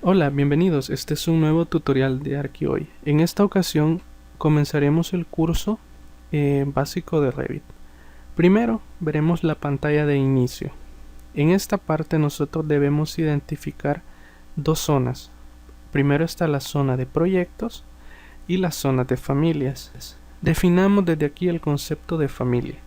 Hola, bienvenidos. Este es un nuevo tutorial de ArchiHoy. En esta ocasión comenzaremos el curso básico de Revit. Primero veremos la pantalla de inicio. En esta parte nosotros debemos identificar dos zonas. Primero está la zona de proyectos y la zona de familias. Definamos desde aquí el concepto de familia.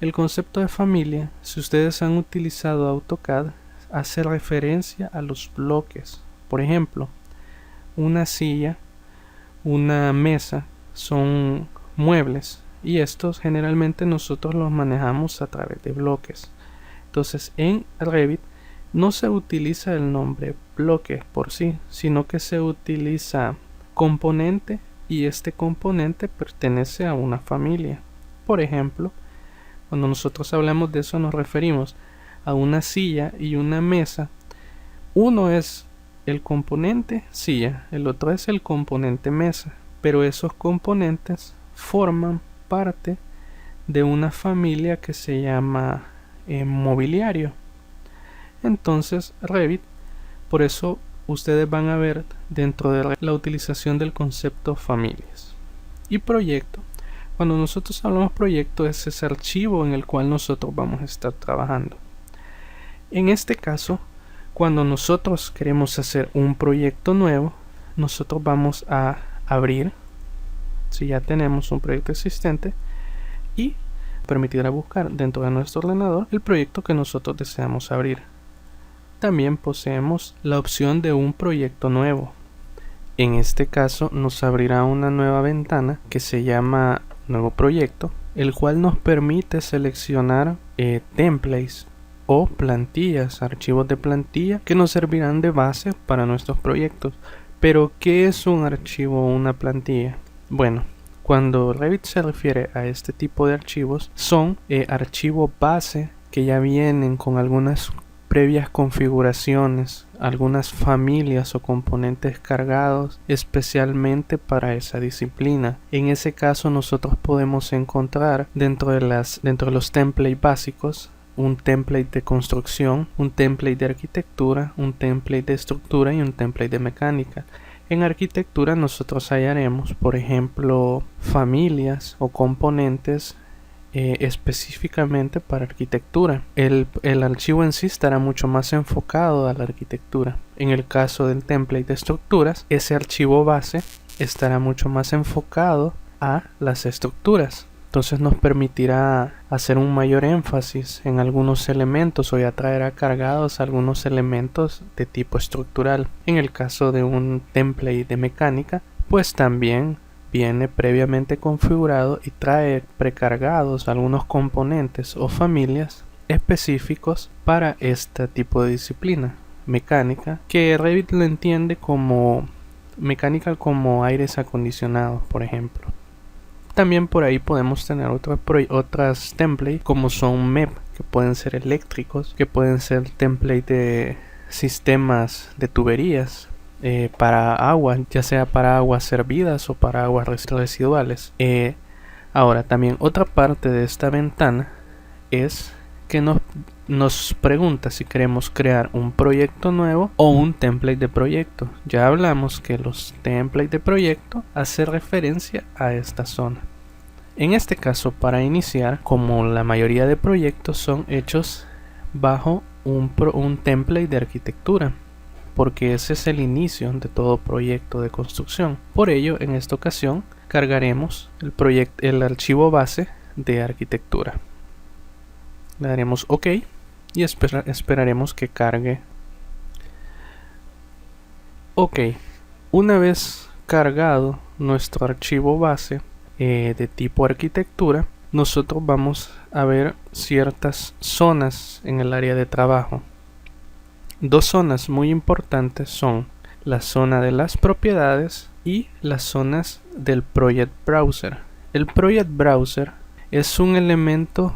El concepto de familia, si ustedes han utilizado AutoCAD, hace referencia a los bloques. Por ejemplo, una silla, una mesa son muebles y estos generalmente nosotros los manejamos a través de bloques. Entonces en Revit no se utiliza el nombre bloque por sí, sino que se utiliza componente y este componente pertenece a una familia. Por ejemplo, cuando nosotros hablamos de eso nos referimos a una silla y una mesa. Uno es el componente silla, el otro es el componente mesa, pero esos componentes forman parte de una familia que se llama mobiliario. Entonces Revit, por eso ustedes van a ver dentro de la utilización del concepto familias y proyecto. Cuando nosotros hablamos proyecto es ese archivo en el cual nosotros vamos a estar trabajando. En este caso, cuando nosotros queremos hacer un proyecto nuevo, nosotros vamos a abrir, si ya tenemos un proyecto existente, y permitirá buscar dentro de nuestro ordenador el proyecto que nosotros deseamos abrir. También poseemos la opción de un proyecto nuevo. En este caso nos abrirá una nueva ventana que se llama nuevo proyecto, el cual nos permite seleccionar templates o plantillas, archivos de plantilla que nos servirán de base para nuestros proyectos. Pero ¿qué es un archivo o una plantilla? Bueno, cuando Revit se refiere a este tipo de archivos, son archivos base que ya vienen con algunas previas configuraciones, algunas familias o componentes cargados especialmente para esa disciplina. En ese caso nosotros podemos encontrar dentro de los templates básicos un template de construcción, un template de arquitectura, un template de estructura y un template de mecánica. En arquitectura nosotros hallaremos, por ejemplo, familias o componentes específicamente para arquitectura. El archivo en sí estará mucho más enfocado a la arquitectura. En el caso del template de estructuras, ese archivo base estará mucho más enfocado a las estructuras. Entonces nos permitirá hacer un mayor énfasis en algunos elementos o ya traerá cargados algunos elementos de tipo estructural. En el caso de un template de mecánica, pues también viene previamente configurado y trae precargados algunos componentes o familias específicos para este tipo de disciplina mecánica, que Revit lo entiende como mecánica, como aires acondicionados, por ejemplo. También por ahí podemos tener otras templates como son MEP, que pueden ser eléctricos, que pueden ser templates de sistemas de tuberías para agua, ya sea para aguas servidas o para aguas residuales. Ahora también otra parte de esta ventana es que nos pregunta si queremos crear un proyecto nuevo o un template de proyecto. Ya hablamos que los templates de proyecto hacen referencia a esta zona. En este caso, para iniciar, como la mayoría de proyectos son hechos bajo un template de arquitectura, porque ese es el inicio de todo proyecto de construcción. Por ello, en esta ocasión cargaremos el archivo base de arquitectura. Le daremos OK y esperaremos que cargue. OK, una vez cargado nuestro archivo base de tipo arquitectura, nosotros vamos a ver ciertas zonas en el área de trabajo. Dos zonas muy importantes son la zona de las propiedades y las zonas del Project Browser. El Project Browser es un elemento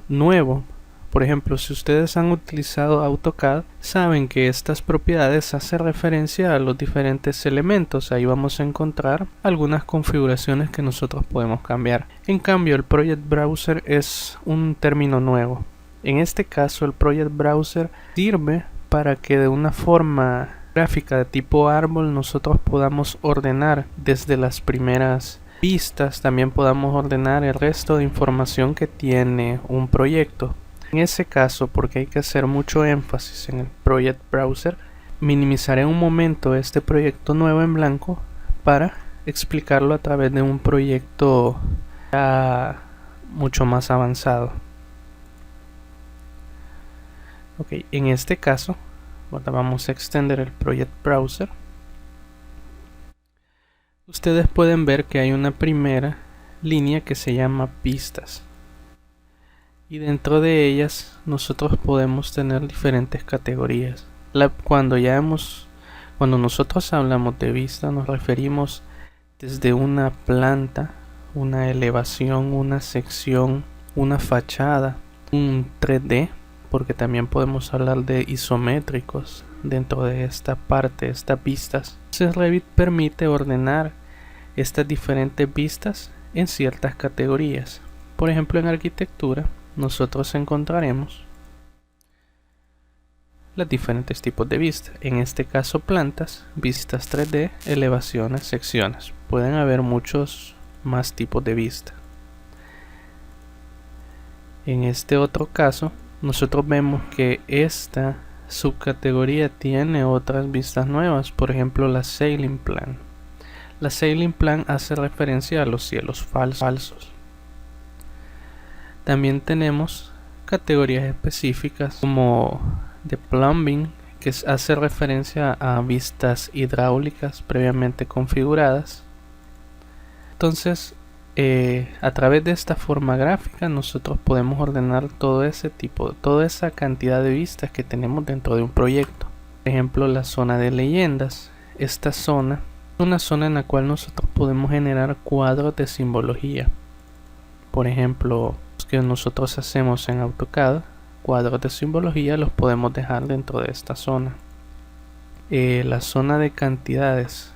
nuevo. Por ejemplo, si ustedes han utilizado AutoCAD, saben que estas propiedades hacen referencia a los diferentes elementos. Ahí vamos a encontrar algunas configuraciones que nosotros podemos cambiar. En cambio, el Project Browser es un término nuevo. En este caso, el Project Browser sirve para que de una forma gráfica de tipo árbol nosotros podamos ordenar desde las primeras vistas, también podamos ordenar el resto de información que tiene un proyecto. En ese caso, porque hay que hacer mucho énfasis en el Project Browser, minimizaré un momento este proyecto nuevo en blanco para explicarlo a través de un proyecto ya mucho más avanzado. Ok, en este caso ahora vamos a extender el Project Browser. Ustedes pueden ver que hay una primera línea que se llama vistas, y dentro de ellas nosotros podemos tener diferentes categorías. Cuando nosotros hablamos de vista, nos referimos desde una planta, una elevación, una sección, una fachada, un 3D, porque también podemos hablar de isométricos dentro de esta parte, estas vistas. Entonces Revit permite ordenar estas diferentes vistas en ciertas categorías. Por ejemplo, en arquitectura nosotros encontraremos los diferentes tipos de vistas. En este caso plantas, vistas 3D, elevaciones, secciones. Pueden haber muchos más tipos de vista. En este otro caso nosotros vemos que esta subcategoría tiene otras vistas nuevas, por ejemplo la Sailing Plan. La Sailing Plan hace referencia a los cielos falsos. También tenemos categorías específicas como de Plumbing, que hace referencia a vistas hidráulicas previamente configuradas. Entonces, a través de esta forma gráfica nosotros podemos ordenar toda esa cantidad de vistas que tenemos dentro de un proyecto. Por ejemplo, la zona de leyendas. Esta zona es una zona en la cual nosotros podemos generar cuadros de simbología. Por ejemplo, los que nosotros hacemos en AutoCAD, cuadros de simbología los podemos dejar dentro de esta zona. La zona de cantidades.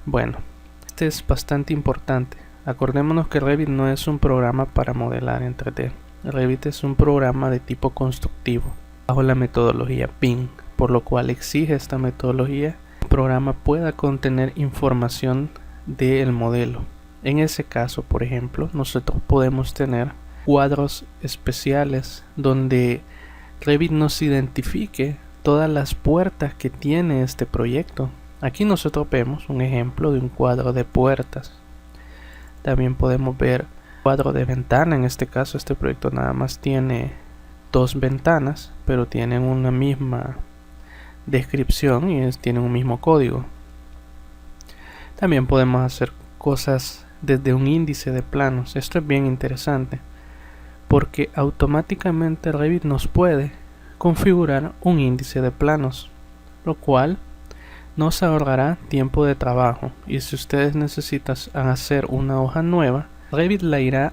Bueno, este es bastante importante. Acordémonos que Revit no es un programa para modelar en 3D. Revit es un programa de tipo constructivo bajo la metodología BIM, por lo cual exige esta metodología que el programa pueda contener información del modelo. En ese caso, por ejemplo, nosotros podemos tener cuadros especiales donde Revit nos identifique todas las puertas que tiene este proyecto. Aquí nosotros vemos un ejemplo de un cuadro de puertas. También podemos ver cuadro de ventana. En este caso este proyecto nada más tiene 2 ventanas, pero tienen una misma descripción y tienen un mismo código. También podemos hacer cosas desde un índice de planos. Esto es bien interesante porque automáticamente Revit nos puede configurar un índice de planos, lo cual nos ahorrará tiempo de trabajo. Y si ustedes necesitan hacer una hoja nueva, Revit la irá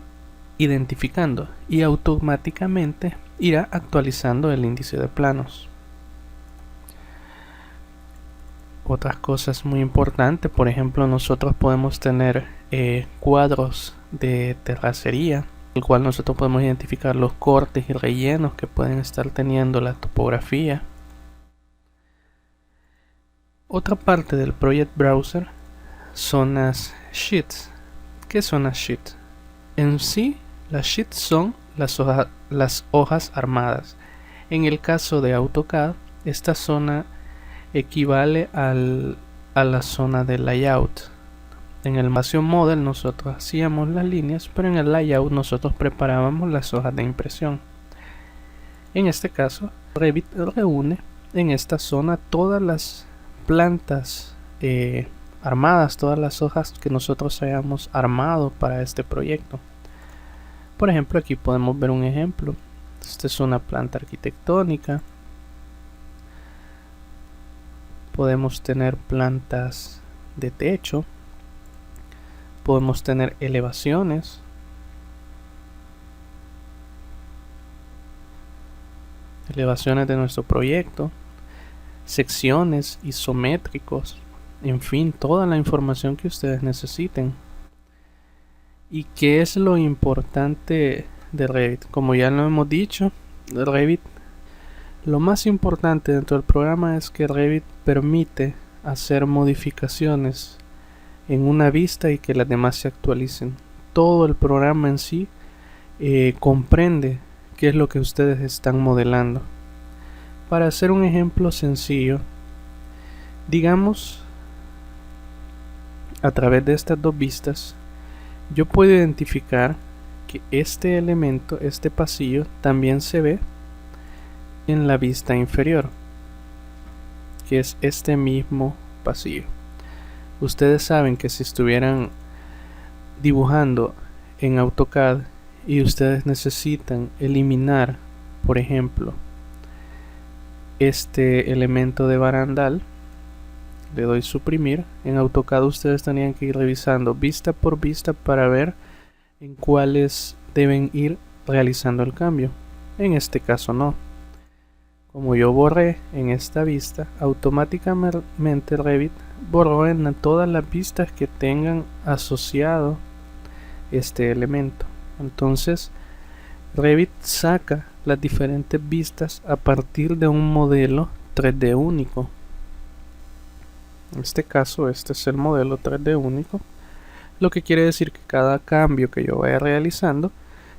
identificando y automáticamente irá actualizando el índice de planos. Otras cosas muy importantes, por ejemplo, nosotros podemos tener cuadros de terracería, el cual nosotros podemos identificar los cortes y rellenos que pueden estar teniendo la topografía. Otra parte del Project Browser son las sheets. ¿Qué son las sheets? En sí, las sheets son las hojas armadas. En el caso de AutoCAD, esta zona equivale a la zona de layout. En el Motion Model nosotros hacíamos las líneas, pero en el layout nosotros preparábamos las hojas de impresión. En este caso, Revit reúne en esta zona todas las plantas armadas, todas las hojas que nosotros hayamos armado para este proyecto. Por ejemplo, aquí podemos ver un ejemplo. Esta es una planta arquitectónica. Podemos tener plantas de techo. Podemos tener elevaciones. Elevaciones de nuestro proyecto. Secciones, isométricos, en fin, toda la información que ustedes necesiten. ¿Y qué es lo importante de Revit? Como ya lo hemos dicho, Revit Lo más importante dentro del programa es que Revit permite hacer modificaciones en una vista y que las demás se actualicen. Todo el programa en sí comprende qué es lo que ustedes están modelando. Para hacer un ejemplo sencillo, digamos, a través de estas dos vistas, yo puedo identificar que este elemento, este pasillo, también se ve en la vista inferior, que es este mismo pasillo. Ustedes saben que si estuvieran dibujando en AutoCAD y ustedes necesitan eliminar, por ejemplo, este elemento de barandal, le doy suprimir. En AutoCAD ustedes tenían que ir revisando vista por vista para ver en cuáles deben ir realizando el cambio. En este caso no. Como yo borré en esta vista, automáticamente Revit borró en todas las vistas que tengan asociado este elemento. Entonces Revit saca las diferentes vistas a partir de un modelo 3D único. En este caso, este es el modelo 3D único, lo que quiere decir que cada cambio que yo vaya realizando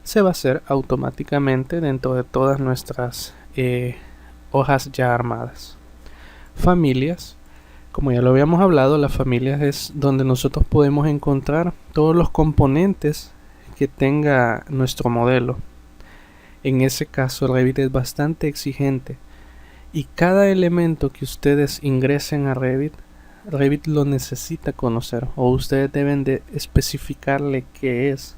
se va a hacer automáticamente dentro de todas nuestras hojas ya armadas. Familias, como ya lo habíamos hablado, las familias es donde nosotros podemos encontrar todos los componentes que tenga nuestro modelo. En ese caso Revit es bastante exigente y cada elemento que ustedes ingresen a Revit lo necesita conocer, o ustedes deben de especificarle qué es.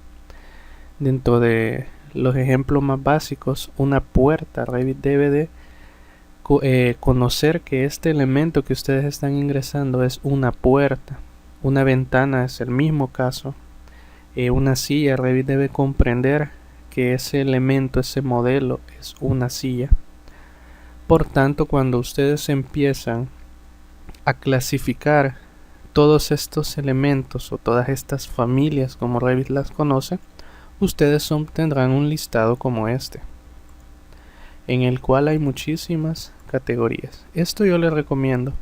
Dentro de los ejemplos más básicos, una puerta, Revit debe de conocer que este elemento que ustedes están ingresando es una puerta. Una ventana es el mismo caso. Una silla, Revit debe comprender que ese elemento, ese modelo es una silla. Por tanto, cuando ustedes empiezan a clasificar todos estos elementos o todas estas familias como Revit las conoce, ustedes obtendrán un listado como este, en el cual hay muchísimas categorías. Esto yo les recomiendo,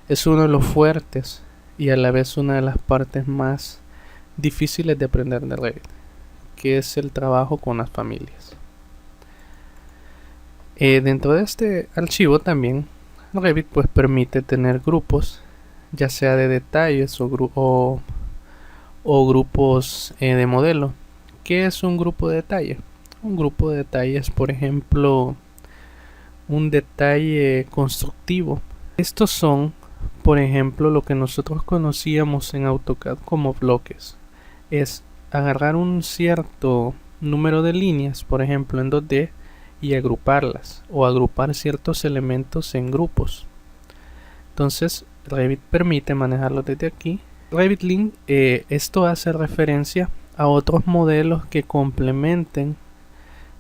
es uno de los fuertes y a la vez una de las partes más difíciles de aprender de Revit, que es el trabajo con las familias. Dentro de este archivo también Revit pues permite tener grupos, ya sea de detalles o grupos de modelo. ¿Qué es un grupo de detalle? Un grupo de detalles, por ejemplo, un detalle constructivo. Estos son, por ejemplo, lo que nosotros conocíamos en AutoCAD como bloques. Es agarrar un cierto número de líneas, por ejemplo en 2D, y agruparlas o agrupar ciertos elementos en grupos. Entonces Revit permite manejarlo desde aquí. Revit Link, esto hace referencia a otros modelos que complementen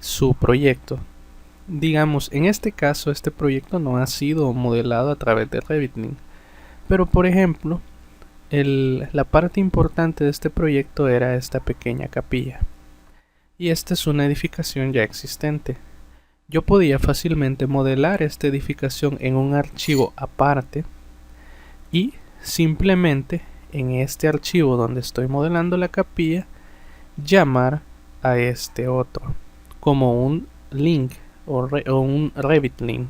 su proyecto. Digamos, en este caso este proyecto no ha sido modelado a través de Revit Link, pero por ejemplo la parte importante de este proyecto era esta pequeña capilla, y esta es una edificación ya existente. Yo podía fácilmente modelar esta edificación en un archivo aparte y simplemente en este archivo donde estoy modelando la capilla llamar a este otro como un link o un Revit link,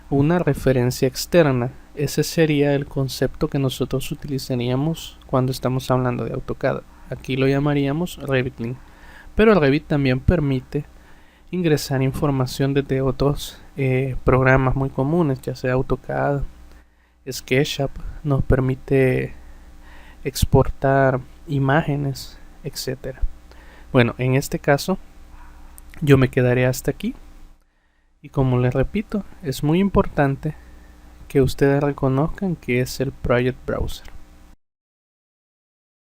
una referencia externa. Ese sería el concepto que nosotros utilizaríamos cuando estamos hablando de AutoCAD. Aquí lo llamaríamos Revit link, pero Revit también permite ingresar información desde otros programas muy comunes, ya sea AutoCAD, SketchUp, nos permite exportar imágenes, etcétera. Bueno, en este caso yo me quedaré hasta aquí, y como les repito, es muy importante que ustedes reconozcan que es el Project Browser.